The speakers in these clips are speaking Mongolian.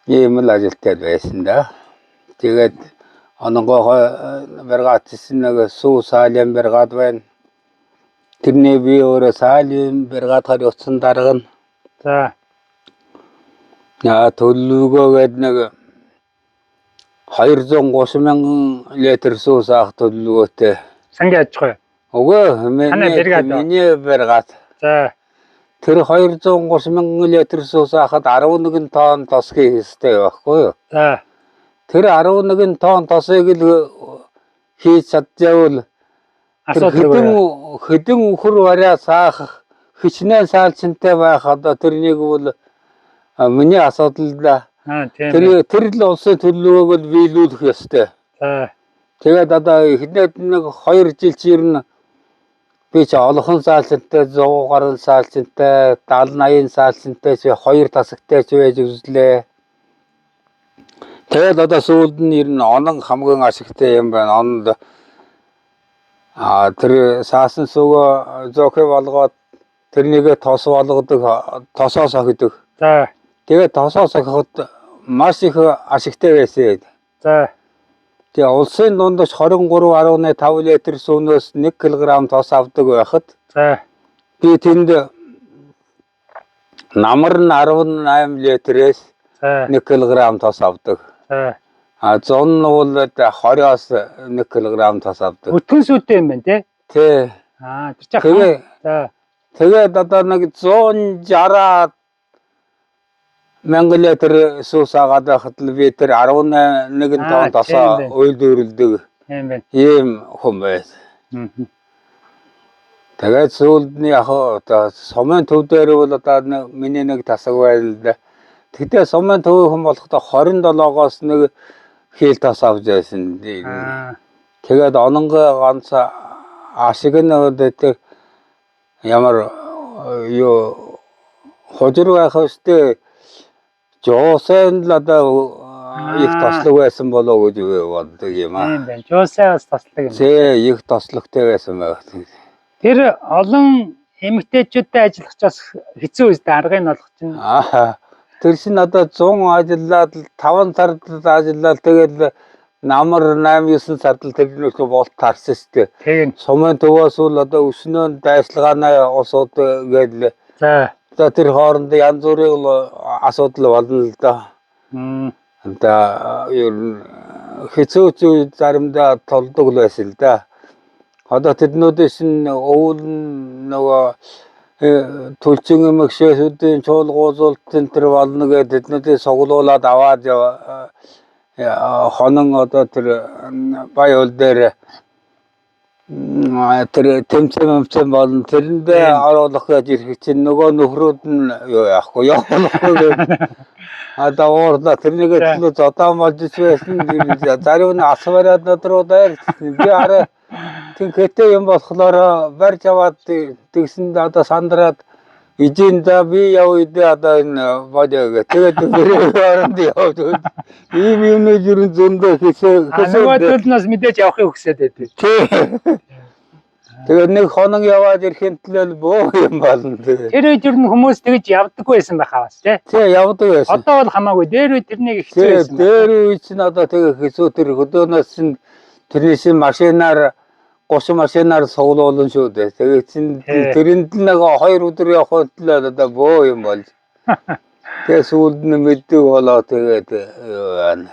ийм л ажилтнууд байсан да. Тэгээд ононгоо бригадсэн нэг сүү саалын бригад байна. Тэрний би өөрөө саалын бригадаар явсан дарга нь. За. Төлөвлөгөөгээд нэг 230 мянган литр сүү саах төлөвлөгөөтэй. Сангийн аж ахуй. Үгүй миний бригад. За. Тэр 230 мянган литр сүү саахад 11 тонн тос хийх ёстой байхгүй юу? За. Тэр 11 тонн тосыг л хийж чадчихвал хэдэн үхэр бариа саах хичнээн саалчинтай байх одоо тэрнийг бол миний асуудал да. Тэр л улсын төлөвлөгөөг л биелүүлэх ёстой. Тэгээд одоо эхнээд нэг 2 жил чирнэ би ч олхон саалчинтай 100 гаруй саалчинтай 70 80 саалчинтай ч 2 тасагтай ч байж үзлээ. Тэгээд одоо сүүлд нь ер нь онон хамгийн ашигтай юм байна. Онд тэр саасан сүүгөө зөөхө болгоод тэрнийг тос болгодог, тосоо сохидог. За. Тэгээд тосоо сохиход маш их ашигтай байсан. За. Тэгээ улсын дундаж 23.5 литр сүүнөөс 1 кг тос авдаг байхад за. Би тэнд намар нь 18 литрээс 1 кг тос авдаг. За. Зун нь бол 20-оос 1 кг тос авдаг. Өтгөн сүйтэй юм байна тий? Тий. Тэр чинь за. Тэгээд одоо нэг 160 мянган литр сүү саагаад байхад л би тэр 11 тонн тосоо үйлдвэрлэдэг ийм хүн байсан. Тэгээд сүүлдний яг одоо сумын төв дээр бол одоо миний нэг тасаг байл л да. Тэгтээ сумын төв хүн болохдоо 27-оос нэг хил тос авч байсан. Тэгээд ононгоо ганц ашиг нь тэр ямар юу хожир байх өстэй жоосэн л одоо их тослог байсан болоо гэж боддог юм аа. Тийм байна. Жоосай бас тослог юм. Тий, их тослогтой байсан байх. Тэр олон эмэгтэйчүүдтэй ажиллах бас хэцүү үстэй аргыг нь олох чинь. Тэр чинь одоо 100 ажиллаад 5 сард ажиллаад тэгээд намар 8-9 сард л тэрнээс болт тарсан шүү дээ. Сумын төвөөс л одоо өснөө дайсалгааны усууд гээл. За тэр хооронд янз бүрийн асуудал болно л да. Ер нь хэцүү заримдаа толдог л байсан л да. Одоо тэднүүдээс нь өвөл нөгөө төлчин эмэгшээсүүдийн чуулгуулалтын тэр болно гэдэг тэднүүдийг суглуулад аваад хонон одоо тэр баяул дээр тэр тэмцээн болно. Тэрэндээ оруулах гэж ирэх чинь нөгөө нөхрүүд нь юу яахгүй явахгүй. Одоо уурлаа тэрнийг төлөө зодон болж байсан. Зарим нь асвараад надруудаар би арай тийм хэтэй юм болохоор барьж аваад тэгсэнд одоо сандраад ижинда би явъя одоо энэ бодё. Тэгээд гэрээнд явж ийм юмнууд ер нь зөндөө хэсэг нөгөө төлнөөс мэдээж явахыг хүсээд байдаг. Тэгээд нэг хоног яваад ирэхэд л бөө юм болно. Тэр үед ер нь хүмүүс тэгж явдаггүй байсан байхаа бас тий. Тий, явдаг байсан. Одоо бол хамаагүй. Дээр үед тэрнийг хэцүү байсан. Дээр үед чинь одоо тэгээ хэцүү тэр хөдөөнөөс чинь тэрний шин машинаар 30 машинаар суглуулсан шүү дээ. Тэгээд чинь тэрэнд л нэг 2 өдөр явхад л одоо бөө юм болж. Тэгээ сүүлд нь мэддэг болоо тэгээд юу.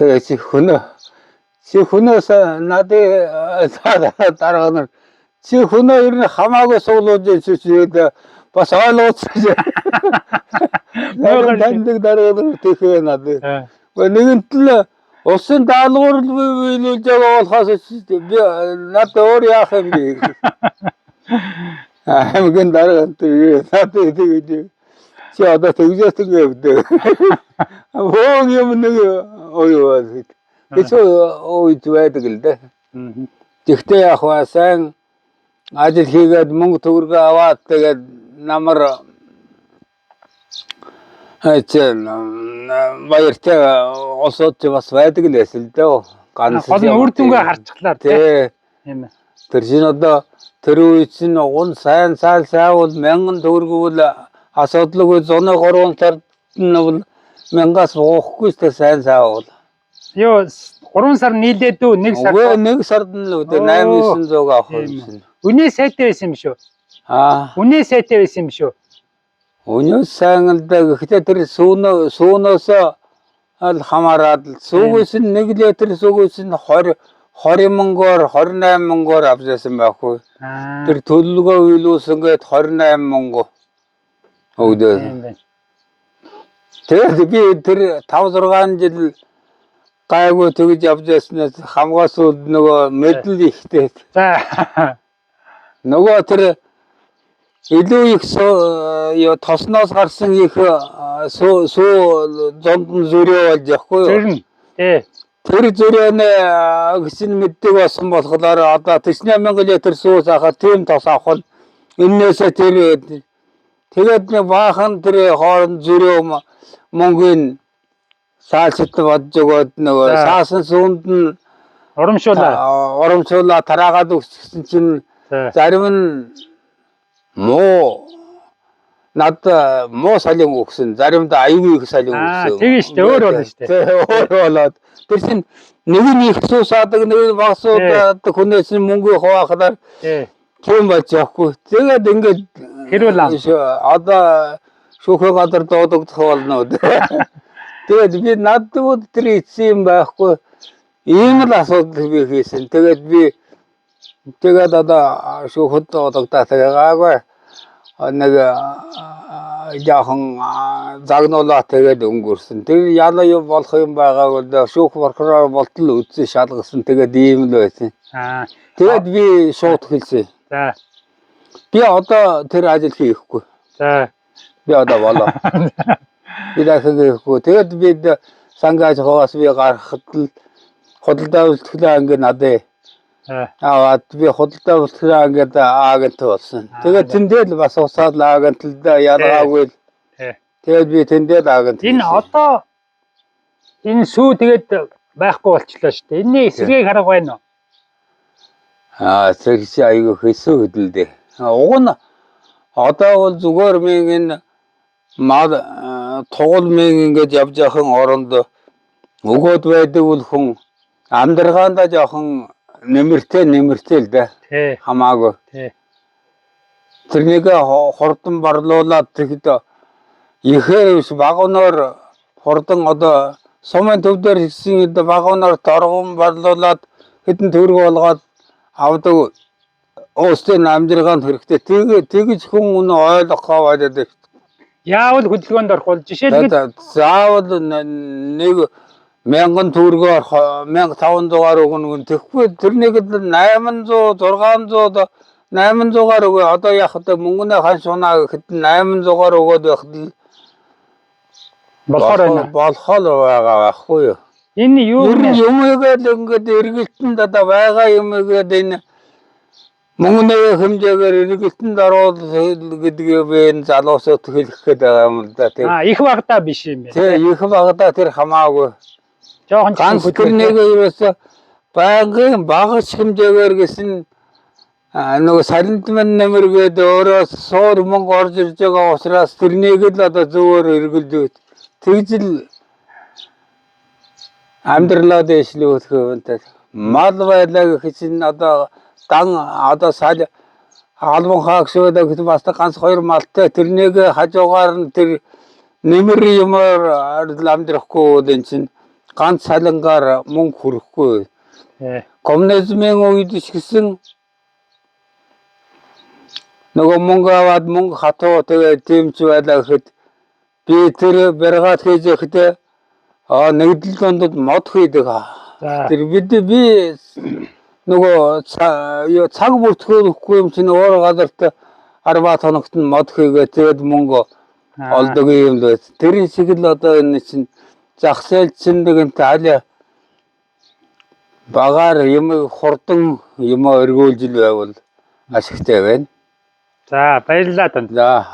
Тэгээд чи хөнөөс надад дараагаар чи хөнөө ер нь хамаагүй суглуулж ирсэн бас ойлгоцсон. Нэг дараагаар тэхээ надад. Нэгэнт л улсын даалгавар биелүүлж байгаа болохоос би надад өөр яах юм бэ? Хамгийн дараагаар надад тэгээд чи одоо тэгжээс ингэвдээ. Оо юм нэг ой хэцүү үед байдаг л дээ. Тэгтээ яг сайн ажил хийгээд мөнгө төгрөгөө аваад тэгээд намар баяртай улсууд бас байдаг л байсан л дээ. Ганц үр дүнгээ харцглаар тийм ээ. Тэр чинь одоо тэр үед чинь уган сайн сайвал 1000 төгрөгөөр асуудалгүй 103 сард нь бол мянгаас уухгүй ч сайн саавал. Юу 3 сар нийлээд үү 1 сар. Үгүй 1 сард нь л үүдээ 8-900 авах юм. Үнэ сайтай байсан юм шүү. Үнэ сайтай байсан юм шүү. Үнэ сайн л да гэхдээ тэр сүүнөөс аль хамаарад сүүгээс нь 1 литр сүүгээс нь 20 мөнгөөр 28 мөнгөөр авчихсан байхгүй. Тэр төлөлгөө үйлүүс ингээд 28 мөнгө өгдөө. Тэгээд би тэр 5-6 жил гайгүй тэгж явж яснаас хамгаас нөгөө мэдл ихтэй. За. Нөгөө тэр илүү их тосноос гарсан их суу зонд нь зөрөө болж явахгүй юу? Тий. Тэр зөрөөний гэсэн мэддэг болсон болохоор одоо 40,000 литр суу заахад тийм тос авах нь энээсээ тэр тэгээд нэг баахан тэр хооронд зөрөө мөнгөний саалчд бодж өгөөд нөгөө саасан суунд нь урамшуулаа тараагаад өгсөн чинь зарим нь над муу салин өгсөн заримд аюул их салин өгсөн. Тэгээ шүү дээ өөр болно шүү дээ. Өөр болоод тэр чинь нэг нь их суусаадаг нэг нь бага суудаг хүнээс мөнгө хуваахаар тийм болж явахгүй. Тэгээд ингээд хэрүүл одоо шүүхэ гадар дуудагдах болно. Тэгээд би надад тэр эцсийн юм байхгүй. Ийм л асуудал би хийсэн. Тэгээд одоо шүүхэд дуудагдаа гаагүй. Нэг яахан загнуулаа тэгээд өнгөрсөн. Тэр яла юу болох юм байгааг л шүүх прокурор болтол үзсэн шалгасан. Тэгээд ийм л байсан. Тэгээд би шууд хэлсэн. За. Би одоо тэр ажил хийхгүй. За. Би одоо болоо. Би дахихгүй. Тэгээд би сангаж хаваас би гарахад л худалдаа үйлчлэгээ анги надад. Аваад би худалдаа үйлчлэгээ ангид агент болсон. Тэгээд тэндээ л бас усаад агент л ялгаагүй. Тэгээд би тэндээ л агент. Энэ одоо энэ сүү тэгээд байхгүй болчихлоо шүү дээ. Энэний эсрэгийг харах байна уу? Зэрэг айгүй хэсүү хөдөлдөө. Уг нь одоо бол зүгээр минь энэ мал тугал минь ингэж явж яхан оронд өгөөд байдаг бол хүн амьдргаандаа жоохон нэмэртэй л да. Хамаагүй. Тэрнийг хурдан барлуулаад тэгэхэд ихээр багунаар хурдан одоо сумын төвдөр хийсэн багунаар торгон барлуулаад хэдэн төгрөг болгоод авдаг уустын амжиргаанд хэрэгтэй. Тэгж хүн ойлгохоо байдаг. Яавал хөдөлгөөнд орох бол жишээлбэл заавал 1000 төгрөгөөр 1500-аар өгнө. Тэгэхгүй тэрнийг 800-600-800-аар өгөө. Одоо яг одоо мөнгөнөө ханш унаа гэхэд 800-аар өгөөд байхад л болохоор байгаа байхгүй юу? Энэ юу юмгээд ингээд эргэлтэнд одоо байгаа юмгээд энэ мөнгөний хэмжээгээр эргэлтэнд оруулах гэдгийг би энэ залуусууд хэлэх гээд байгаа юм л да. Их багтаа биш юм байна. Тий, их багтаа тэр хамаагүй. Жохон тэр нэг ерөөсө багын багц хэмжээгээр гэсэн нөгөө салентман нэмэргээд өөрөө суур мөнгө орж ирж байгаа учраас тэрнийг л одоо зөвөр эргэлж өгч тэгжл амьдралаа дэвшлүүлэх юм та. Мал байлаа гэх чинь одоо дан одоо сал албан хаагшуудаг гэдэг бас ганц 2 малтай тэрнийг хажуугаар нь тэр нэмэр юмар амдрахгүй энэ чинь ганц салангаар мөнгө хүрэхгүй. Коммунизмын үед ч гэсэн нөгөө мөнгө аваад мөнгө хатуу тэгээд тэмч байлаа гэхэд би тэр бэргаад хийж ихдээ нэгдэл дондод мод хийдэг. Тэр би нөгөө цаг бүртгүүлэхгүй юм чинь өөр газарт 10 хоногт нь мод хийгээ тэгээд мөнгө олдог юм л байц. Тэр шиг л одоо энэ чинь зах зээл чинь нэгэнт аль багаар юм хурдан юм өргүүлж байвал ашигтай байна. За баярлалаа танд. За